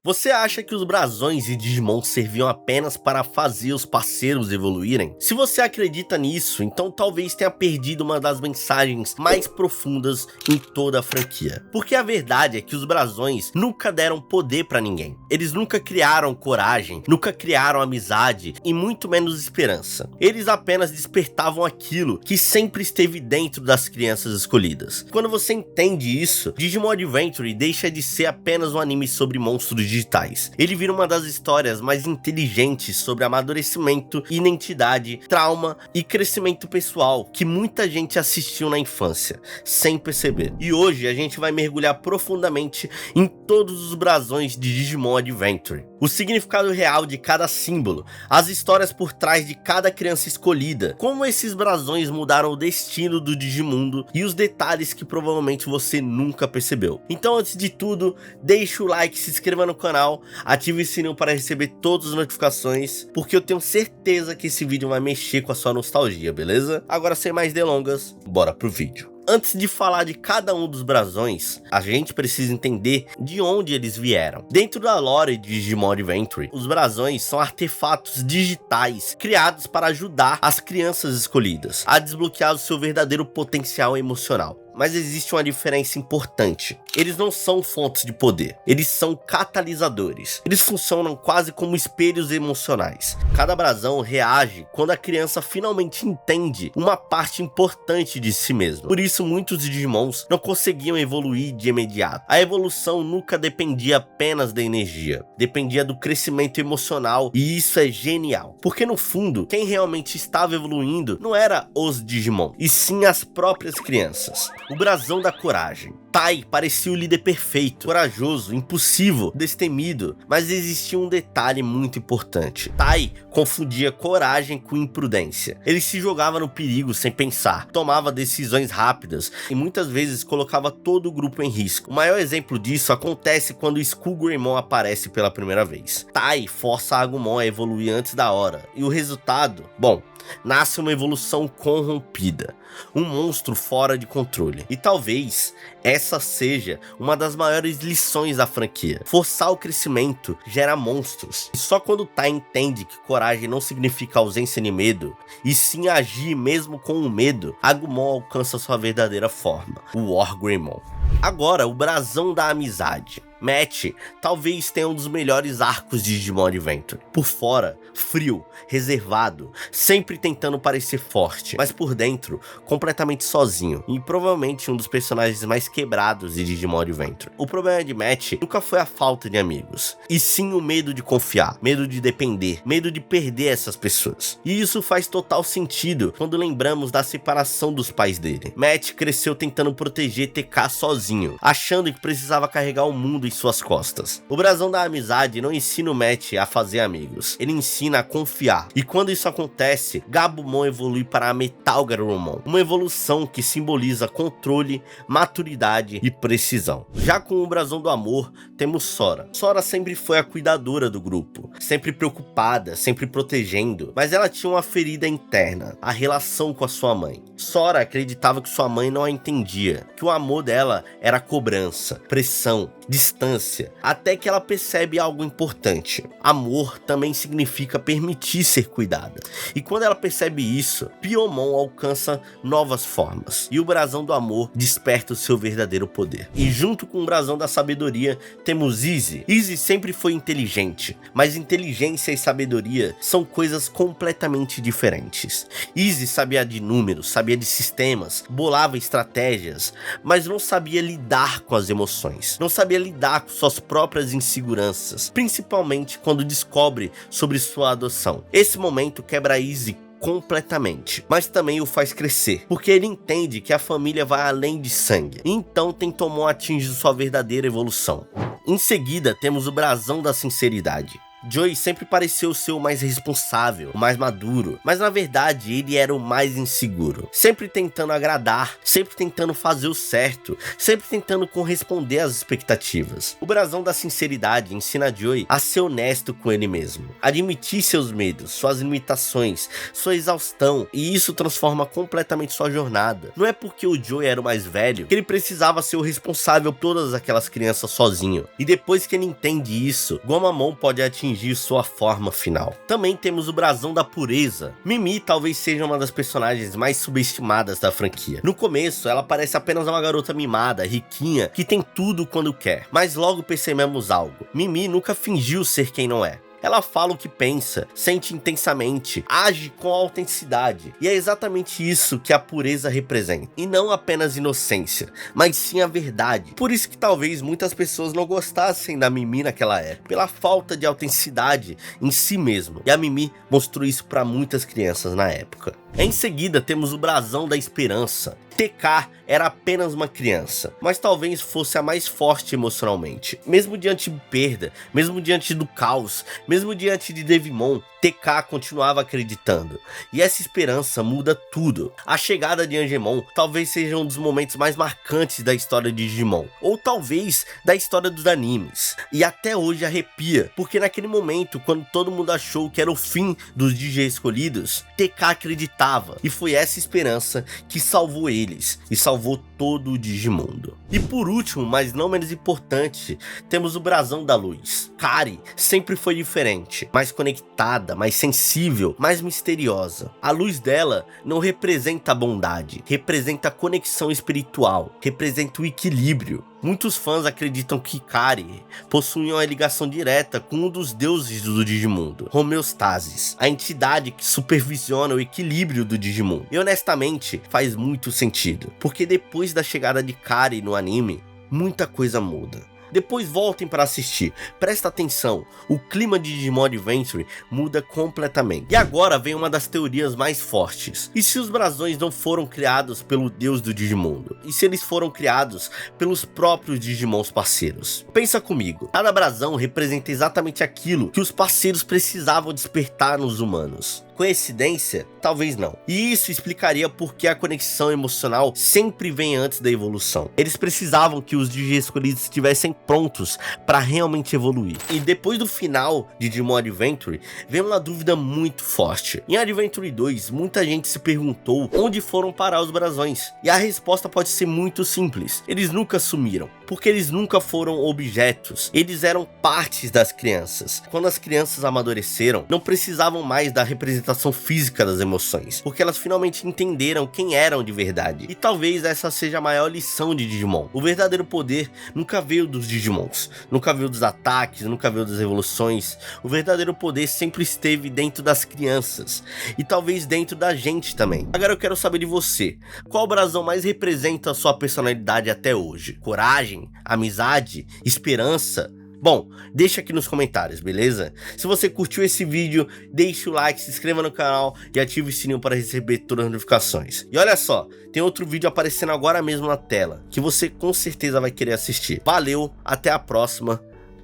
Você acha que os brasões e Digimon serviam apenas para fazer os parceiros evoluírem? Se você acredita nisso, então talvez tenha perdido uma das mensagens mais profundas em toda a franquia. Porque a verdade é que os brasões nunca deram poder para ninguém. Eles nunca criaram coragem, nunca criaram amizade e muito menos esperança. Eles apenas despertavam aquilo que sempre esteve dentro das crianças escolhidas. Quando você entende isso, Digimon Adventure deixa de ser apenas um anime sobre monstros digitais. Ele vira uma das histórias mais inteligentes sobre amadurecimento, identidade, trauma e crescimento pessoal que muita gente assistiu na infância, sem perceber. E hoje a gente vai mergulhar profundamente em todos os brasões de Digimon Adventure. O significado real de cada símbolo, as histórias por trás de cada criança escolhida, como esses brasões mudaram o destino do Digimundo e os detalhes que provavelmente você nunca percebeu. Então, antes de tudo, deixe o like, se inscreva no canal, ative o sininho para receber todas as notificações, porque eu tenho certeza que esse vídeo vai mexer com a sua nostalgia, beleza? Agora, sem mais delongas, bora pro vídeo. Antes de falar de cada um dos brasões, a gente precisa entender de onde eles vieram. Dentro da lore de Digimon Adventure, os brasões são artefatos digitais criados para ajudar as crianças escolhidas a desbloquear o seu verdadeiro potencial emocional. Mas existe uma diferença importante. Eles não são fontes de poder, eles são catalisadores. Eles funcionam quase como espelhos emocionais. Cada brasão reage quando a criança finalmente entende uma parte importante de si mesma. Por isso muitos Digimons não conseguiam evoluir de imediato. A evolução nunca dependia apenas da energia, dependia do crescimento emocional, e isso é genial. Porque no fundo, quem realmente estava evoluindo não era os Digimon, e sim as próprias crianças. O brasão da coragem. Tai parecia o líder perfeito, corajoso, impulsivo, destemido, mas existia um detalhe muito importante. Tai confundia coragem com imprudência. Ele se jogava no perigo sem pensar, tomava decisões rápidas e muitas vezes colocava todo o grupo em risco. O maior exemplo disso acontece quando o Skullgreymon aparece pela primeira vez. Tai força a Agumon a evoluir antes da hora, e o resultado, bom, nasce uma evolução corrompida, um monstro fora de controle. E talvez essa seja uma das maiores lições da franquia. Forçar o crescimento gera monstros. E só quando Tai entende que coragem não significa ausência de medo, e sim agir mesmo com o medo, Agumon alcança sua verdadeira forma, o Wargreymon. Agora, o brasão da amizade. Matt talvez tenha um dos melhores arcos de Digimon Adventure. Por fora, frio, reservado, sempre tentando parecer forte, mas por dentro, completamente sozinho, e provavelmente um dos personagens mais quebrados de Digimon Adventure. O problema de Matt nunca foi a falta de amigos, e sim o medo de confiar, medo de depender, medo de perder essas pessoas. E isso faz total sentido quando lembramos da separação dos pais dele. Matt cresceu tentando proteger TK sozinho, achando que precisava carregar o mundo em suas costas. O brasão da amizade não ensina o Matt a fazer amigos, ele ensina a confiar. E quando isso acontece, Gabumon evolui para a Metalgarurumon, uma evolução que simboliza controle, maturidade e precisão. Já com o brasão do amor, temos Sora. Sora sempre foi a cuidadora do grupo, sempre preocupada, sempre protegendo, mas ela tinha uma ferida interna, a relação com a sua mãe. Sora acreditava que sua mãe não a entendia, que o amor dela era cobrança, pressão, distância, até que ela percebe algo importante. Amor também significa permitir ser cuidada. E quando ela percebe isso, Piomon alcança novas formas, e o brasão do amor desperta o seu verdadeiro poder. E junto com o brasão da sabedoria, temos Izzy. Izzy sempre foi inteligente, mas inteligência e sabedoria são coisas completamente diferentes. Izzy sabia de números, sabia de sistemas, bolava estratégias, mas não sabia lidar com as emoções, não sabia lidar com suas próprias inseguranças, principalmente quando descobre sobre sua adoção. Esse momento quebra Izzy completamente, mas também o faz crescer, porque ele entende que a família vai além de sangue, e então Tentomon atinge sua verdadeira evolução. Em seguida temos o brasão da sinceridade. Joey sempre pareceu ser o mais responsável, o mais maduro, mas na verdade ele era o mais inseguro, sempre tentando agradar, sempre tentando fazer o certo, sempre tentando corresponder às expectativas. O brasão da sinceridade ensina Joey a ser honesto com ele mesmo, admitir seus medos, suas limitações, sua exaustão, e isso transforma completamente sua jornada. Não é porque o Joey era o mais velho que ele precisava ser o responsável por todas aquelas crianças sozinho, e depois que ele entende isso, Gomamon pode atingir sua forma final. Também temos o brasão da pureza. Mimi talvez seja uma das personagens mais subestimadas da franquia. No começo, ela parece apenas uma garota mimada, riquinha, que tem tudo quando quer, mas logo percebemos algo. Mimi nunca fingiu ser quem não é. Ela fala o que pensa, sente intensamente, age com autenticidade. E é exatamente isso que a pureza representa. E não apenas inocência, mas sim a verdade. Por isso que talvez muitas pessoas não gostassem da Mimi naquela época, pela falta de autenticidade em si mesmo. E a Mimi mostrou isso para muitas crianças na época. Em seguida temos o brasão da esperança. TK era apenas uma criança, mas talvez fosse a mais forte emocionalmente. Mesmo diante de perda, mesmo diante do caos, mesmo diante de Devimon, TK continuava acreditando. E essa esperança muda tudo. A chegada de Angemon talvez seja um dos momentos mais marcantes da história de Digimon, ou talvez da história dos animes. E até hoje arrepia, porque naquele momento, quando todo mundo achou que era o fim dos DJ escolhidos, TK acreditava. E foi essa esperança que salvou eles, e salvou todo o Digimundo. E por último, mas não menos importante, temos o brasão da luz. Kari sempre foi diferente, mais conectada, mais sensível, mais misteriosa. A luz dela não representa a bondade, representa a conexão espiritual, representa o equilíbrio. Muitos fãs acreditam que Kari possui uma ligação direta com um dos deuses do Digimundo, Homeostasis, a entidade que supervisiona o equilíbrio do Digimundo. E honestamente, faz muito sentido, porque depois da chegada de Kari no anime, muita coisa muda. Depois voltem para assistir, presta atenção, o clima de Digimon Adventure muda completamente. E agora vem uma das teorias mais fortes. E se os brasões não foram criados pelo deus do Digimundo? E se eles foram criados pelos próprios Digimons parceiros? Pensa comigo, cada brasão representa exatamente aquilo que os parceiros precisavam despertar nos humanos. Coincidência? Talvez não. E isso explicaria por que a conexão emocional sempre vem antes da evolução. Eles precisavam que os Digi escolhidos estivessem prontos para realmente evoluir. E depois do final de Digimon Adventure, veio uma dúvida muito forte. Em Adventure 2, muita gente se perguntou onde foram parar os brasões. E a resposta pode ser muito simples. Eles nunca sumiram, porque eles nunca foram objetos. Eles eram partes das crianças. Quando as crianças amadureceram, não precisavam mais da representação física das emoções, porque elas finalmente entenderam quem eram de verdade. E talvez essa seja a maior lição de Digimon. O verdadeiro poder nunca veio dos Digimons, nunca veio dos ataques, nunca veio das evoluções. O verdadeiro poder sempre esteve dentro das crianças, e talvez dentro da gente também. Agora eu quero saber de você, qual brasão mais representa a sua personalidade até hoje? Coragem? Amizade? Esperança? Bom, deixa aqui nos comentários, beleza? Se você curtiu esse vídeo, deixa o like, se inscreva no canal e ative o sininho para receber todas as notificações. E olha só, tem outro vídeo aparecendo agora mesmo na tela, que você com certeza vai querer assistir. Valeu, até a próxima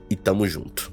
e tamo junto.